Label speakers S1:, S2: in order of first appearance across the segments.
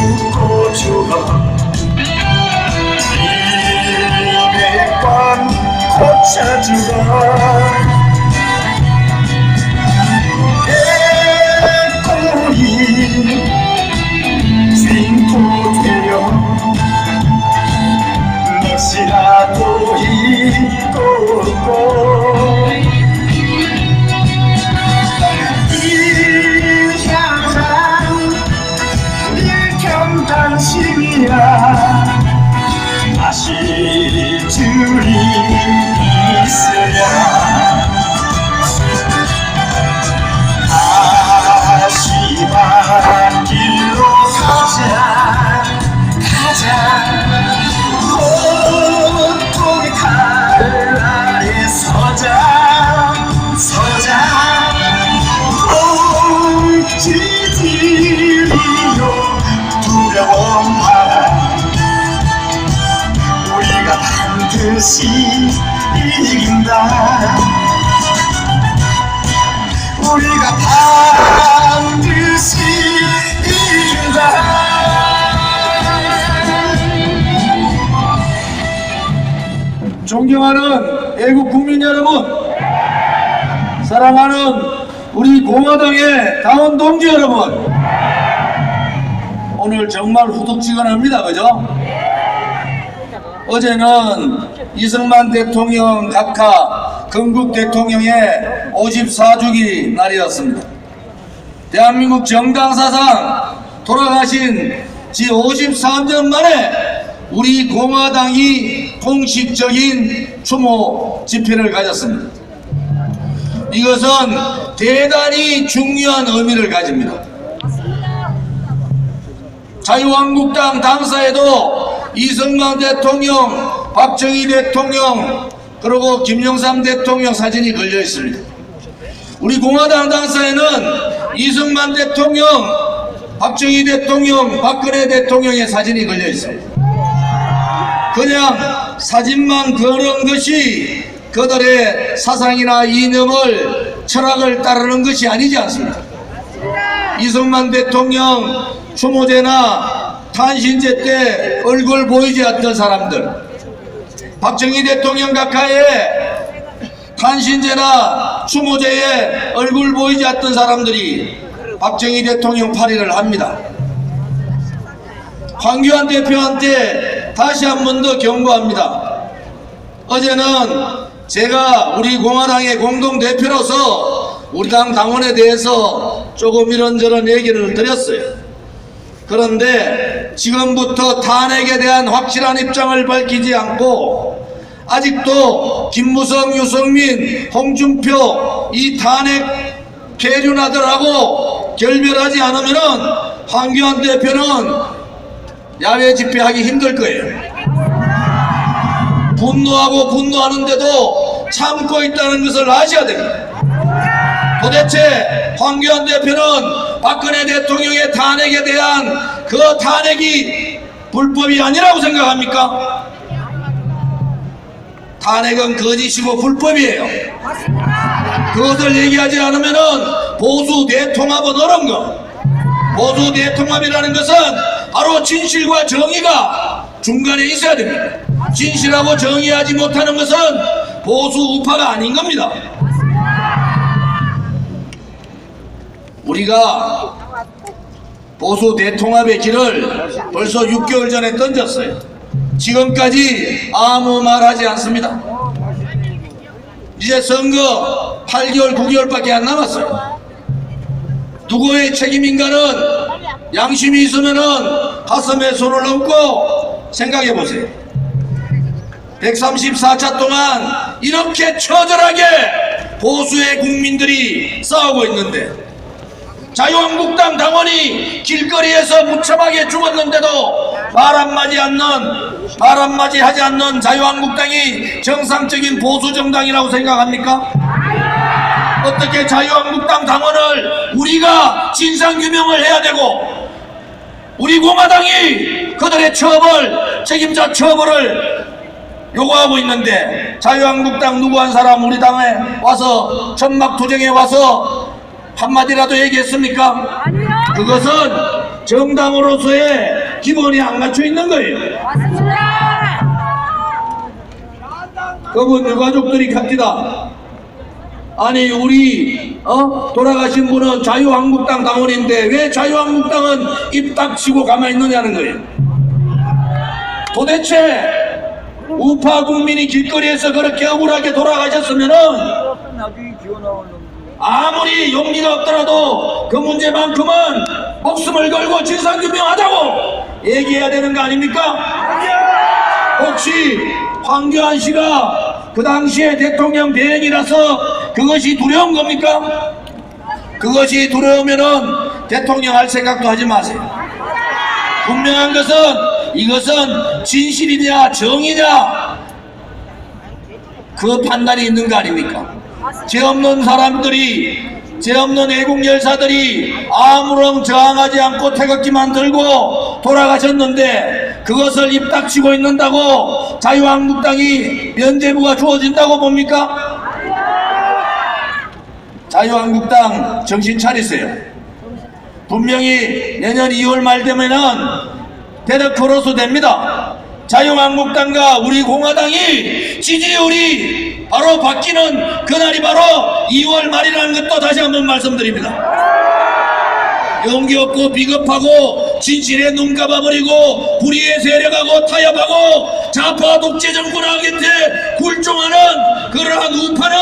S1: 웃고주어 이백번 고쳐주어 백골이 생포되어 넋이라도 잊고 당신이야 다시 줄이 있어야 다시 밤길로 가자 고통의 칼날에 서자 옥지들이요 두려움 마라 우리가 반드시 이긴다 우리가 반드시 이긴다.
S2: 존경하는 애국 국민 여러분, 사랑하는 우리 공화당의 당원 동지 여러분, 오늘 정말 후덥지근합니다. 그죠? 어제는 이승만 대통령 각하 건국 대통령의 54주기 날이었습니다. 대한민국 정당사상 돌아가신 지 53년 만에 우리 공화당이 공식적인 추모 집회를 가졌습니다. 이것은 대단히 중요한 의미를 가집니다. 자유한국당 당사에도 이승만 대통령, 박정희 대통령, 그리고 김영삼 대통령 사진이 걸려 있습니다. 우리 공화당 당사에는 이승만 대통령, 박정희 대통령, 박근혜 대통령의 사진이 걸려 있습니다. 그냥 사진만 그런 것이 그들의 사상이나 이념을, 철학을 따르는 것이 아니지 않습니까? 이승만 대통령 추모제나 탄신제 때 얼굴 보이지 않던 사람들, 박정희 대통령 각하의 탄신제나 추모제에 얼굴 보이지 않던 사람들이 박정희 대통령 파리를 합니다. 황교안 대표한테 다시 한 번 더 경고합니다. 어제는 제가 우리 공화당의 공동대표로서 우리 당 당원에 대해서 조금 이런저런 얘기를 드렸어요. 그런데 지금부터 탄핵에 대한 확실한 입장을 밝히지 않고 아직도 김무성, 유승민, 홍준표 이 탄핵 계류나들하고 결별하지 않으면은 황교안 대표는 야외 집회하기 힘들 거예요. 분노하고 분노하는데도 참고 있다는 것을 아셔야 됩니다. 도대체 황교안 대표는 박근혜 대통령의 탄핵에 대한 그 탄핵이 불법이 아니라고 생각합니까? 탄핵은 거짓이고 불법이에요. 그것을 얘기하지 않으면은 보수 대통합은 옳은 거. 보수 대통합이라는 것은 바로 진실과 정의가 중간에 있어야 됩니다. 진실하고 정의하지 못하는 것은 보수 우파가 아닌 겁니다. 우리가 보수 대통합의 길을 벌써 6개월 전에 던졌어요. 지금까지 아무 말 하지 않습니다. 이제 선거 8개월, 9개월밖에 안 남았어요. 누구의 책임인가는 양심이 있으면은 가슴에 손을 얹고 생각해 보세요. 134차 동안 이렇게 처절하게 보수의 국민들이 싸우고 있는데 자유한국당 당원이 길거리에서 무참하게 죽었는데도 말 한마디 하지 않는 자유한국당이 정상적인 보수 정당이라고 생각합니까? 어떻게 자유한국당 당원을 우리가 진상규명을 해야 되고 우리 공화당이 그들의 처벌, 책임자 처벌을 요구하고 있는데 자유한국당 누구 한 사람 우리 당에 와서 천막투쟁에 와서 한마디라도 얘기했습니까? 아니요. 그것은 정당으로서의 기본이 안 갖춰 있는 거예요. 그분 유가족들이 갑니다. 아니 우리 돌아가신 분은 자유한국당 당원인데 왜 자유한국당은 입 닥치고 가만히 있느냐는 거예요. 도대체 우파 국민이 길거리에서 그렇게 억울하게 돌아가셨으면은 아무리 용기가 없더라도 그 문제만큼은 목숨을 걸고 진상규명하자고 얘기해야 되는 거 아닙니까? 혹시 황교안 씨가 그 당시에 대통령 배행이라서 그것이 두려운 겁니까? 그것이 두려우면은 대통령 할 생각도 하지 마세요. 분명한 것은 이것은 진실이냐 정의냐 그 판단이 있는 거 아닙니까? 죄 없는 사람들이, 죄 없는 애국 열사들이 아무런 저항하지 않고 태극기만 들고 돌아가셨는데 그것을 입 닥치고 있는다고 자유한국당이 면죄부가 주어진다고 봅니까? 자유한국당 정신 차리세요. 분명히 내년 2월 말 되면은 대덕 크로스 됩니다. 자유한국당과 우리 공화당이 지지율이 바로 바뀌는 그날이 바로 2월 말이라는 것도 다시 한번 말씀드립니다. 용기 없고 비겁하고 진실에 눈 감아버리고 불의에 세력하고 타협하고 좌파 독재 정권하기 때 굴종하는 그러한 우파는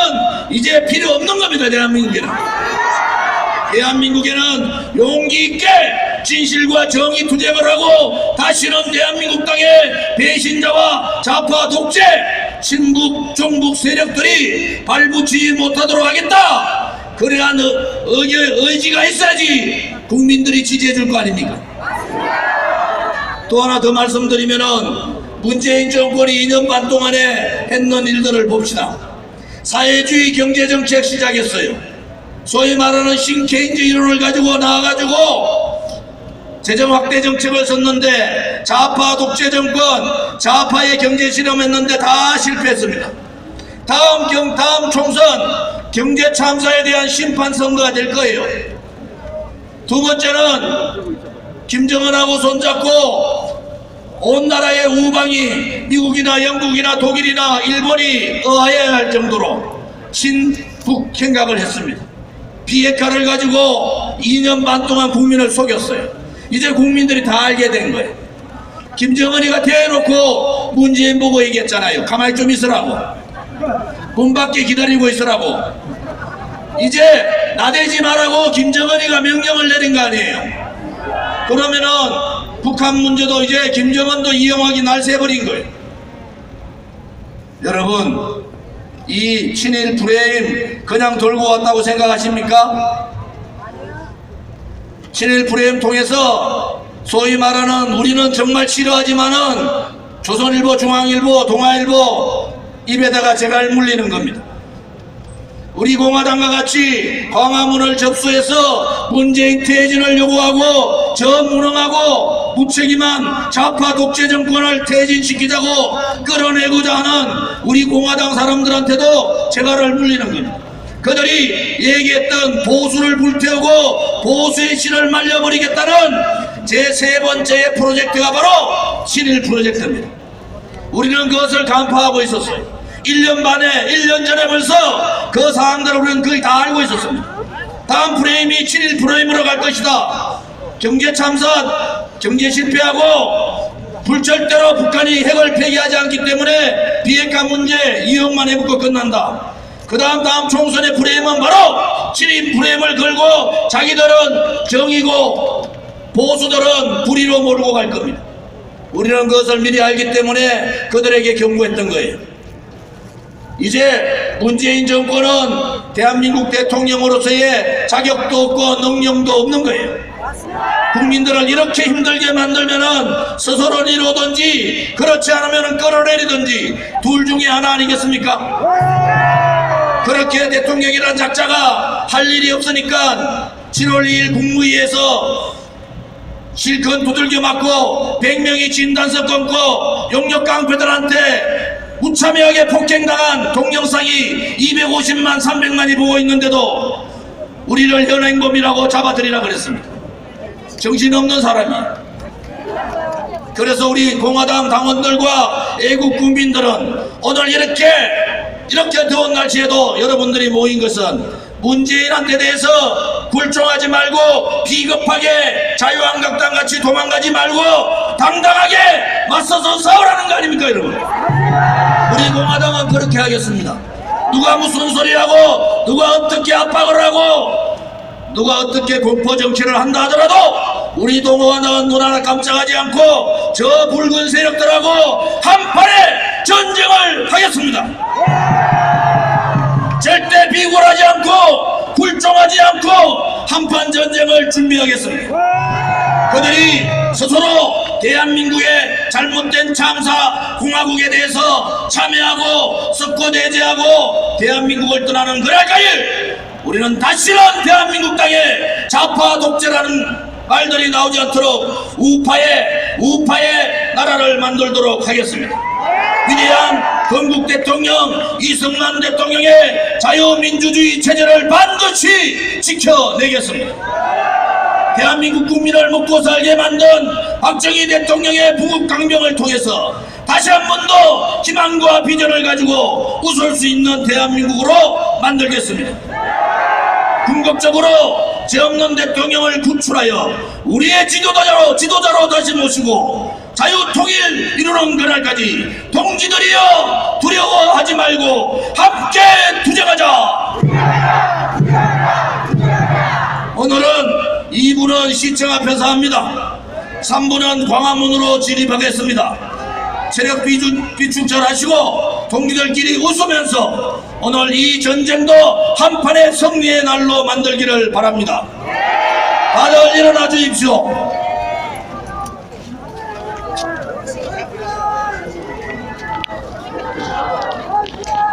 S2: 이제 필요 없는 겁니다. 대한민국에는 용기 있게 진실과 정의 투쟁을 하고 다시는 대한민국 땅에 배신자와 좌파 독재 친북 종북 세력들이 발붙이지 못하도록 하겠다. 그러한 의지가 있어야지 국민들이 지지해 줄 거 아닙니까? 또 하나 더 말씀드리면은 문재인 정권이 2년 반 동안에 했는 일들을 봅시다. 사회주의 경제정책 시작했어요. 소위 말하는 신케인즈 이론을 가지고 나와가지고 재정 확대 정책을 썼는데 좌파 독재 정권, 좌파의 경제 실험했는데 다 실패했습니다. 다음 총선 경제 참사에 대한 심판 선거가 될 거예요. 두 번째는 김정은하고 손잡고 온 나라의 우방이 미국이나 영국이나 독일이나 일본이 의아해야 할 정도로 친북 생각을 했습니다. 비핵화를 가지고 2년 반 동안 국민을 속였어요. 이제 국민들이 다 알게 된 거예요. 김정은이가 대놓고 문재인 보고 얘기했잖아요. 가만히 좀 있으라고. 문 밖에 기다리고 있으라고. 이제 나대지 말라고 김정은이가 명령을 내린 거 아니에요. 그러면은 북한 문제도 이제 김정은도 이용하기 날새버린 거예요. 여러분, 이 친일 프레임 그냥 돌고 왔다고 생각하십니까? 친일 프레임 통해서 소위 말하는 우리는 정말 싫어하지만은 조선일보, 중앙일보, 동아일보 입에다가 재갈 물리는 겁니다. 우리 공화당과 같이 광화문을 접수해서 문재인 퇴진을 요구하고 저무능하고 무책임한 좌파 독재 정권을 퇴진시키자고 끌어내고자 하는 우리 공화당 사람들한테도 재갈을 물리는 겁니다. 그들이 얘기했던 보수를 불태우고 보수의 신을 말려버리겠다는 제3번째의 프로젝트가 바로 친일 프로젝트입니다. 우리는 그것을 간파하고 있었어요. 1년 전에 벌써 그 사항들을 우리는 거의 다 알고 있었습니다. 다음 프레임이 친일 프레임으로 갈 것이다. 경제 참선, 경제 실패하고 불철대로 북한이 핵을 폐기하지 않기 때문에 비핵화 문제 이용만 해보고 끝난다. 그 다음 총선의 프레임은 바로 친일 프레임을 걸고 자기들은 정의고 보수들은 불의로 몰고 갈 겁니다. 우리는 그것을 미리 알기 때문에 그들에게 경고했던 거예요. 이제 문재인 정권은 대한민국 대통령으로서의 자격도 없고 능력도 없는 거예요. 국민들을 이렇게 힘들게 만들면은 스스로 이루든지 그렇지 않으면 끌어내리든지 둘 중에 하나 아니겠습니까? 그렇게 대통령이라는 작자가 할 일이 없으니까 7월 2일 국무회의에서 실컷 두들겨 맞고 100명이 진단서 끊고 용역 깡패들한테 무참하게 폭행당한 동영상이 250만 300만이 보고 있는데도 우리를 현행범이라고 잡아들이라 그랬습니다. 정신없는 사람이에요. 그래서 우리 공화당 당원들과 애국 국민들은 오늘 이렇게 더운 날씨에도 여러분들이 모인 것은 문재인한테 대해서 굴종하지 말고 비겁하게 자유한국당 같이 도망가지 말고 당당하게 맞서서 싸우라는 거 아닙니까, 여러분? 우리 공화당은 그렇게 하겠습니다. 누가 무슨 소리라고, 누가 어떻게 압박을 하고, 누가 어떻게 공포 정치를 한다 하더라도 우리 공화당은 눈 하나 깜짝하지 않고 저 붉은 세력들하고 한판의 전쟁을 하겠습니다. 절대 비굴하지 않고 굴종하지 않고 한판 전쟁을 준비하겠습니다. 그들이 스스로 대한민국의 잘못된 참사 공화국에 대해서 참여하고 석고대죄하고 대한민국을 떠나는 그날까지 우리는 다시는 대한민국 땅에 좌파 독재라는 말들이 나오지 않도록 우파의 나라를 만들도록 하겠습니다. 위대한 건국 대통령 이승만 대통령의 자유민주주의 체제를 반드시 지켜내겠습니다. 대한민국 국민을 먹고 살게 만든 박정희 대통령의 부국강병을 통해서 다시 한 번 더 희망과 비전을 가지고 웃을 수 있는 대한민국으로 만들겠습니다. 궁극적으로 죄 없는 대통령을 구출하여 우리의 지도자로 다시 모시고 자유통일 이루는 그날까지 동지들이여 두려워하지 말고 함께 투쟁하자. 오늘은 2부는 시청 앞에서 합니다. 3부는 광화문으로 진입하겠습니다. 체력 비축절 하시고 동지들끼리 웃으면서 오늘 이 전쟁도 한판의 승리의 날로 만들기를 바랍니다. 다들 일어나 주십시오.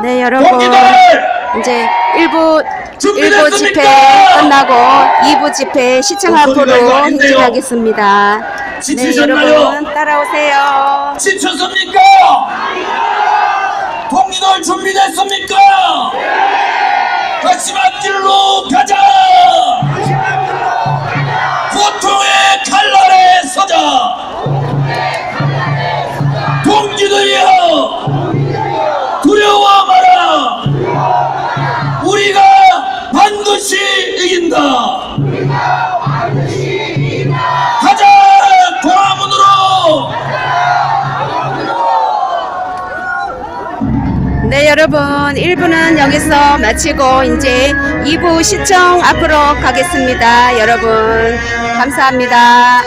S3: 네, 여러분,
S2: 동지들!
S3: 이제 1부 집회 끝나고 2부 집회 시청 앞으로 행진하겠습니다. 네,
S2: 지치셨나요?
S3: 여러분 따라오세요.
S2: 지쳤습니까? 동지들 준비됐습니까? 같이 만길로 가자! 고통의 칼날에 서자! 동지들이여! 두려워 마라! 우리가 반드시 이긴다! 가자! 광화문으로!
S3: 네, 여러분 1부는 여기서 마치고 이제 2부 시청 앞으로 가겠습니다. 여러분 감사합니다.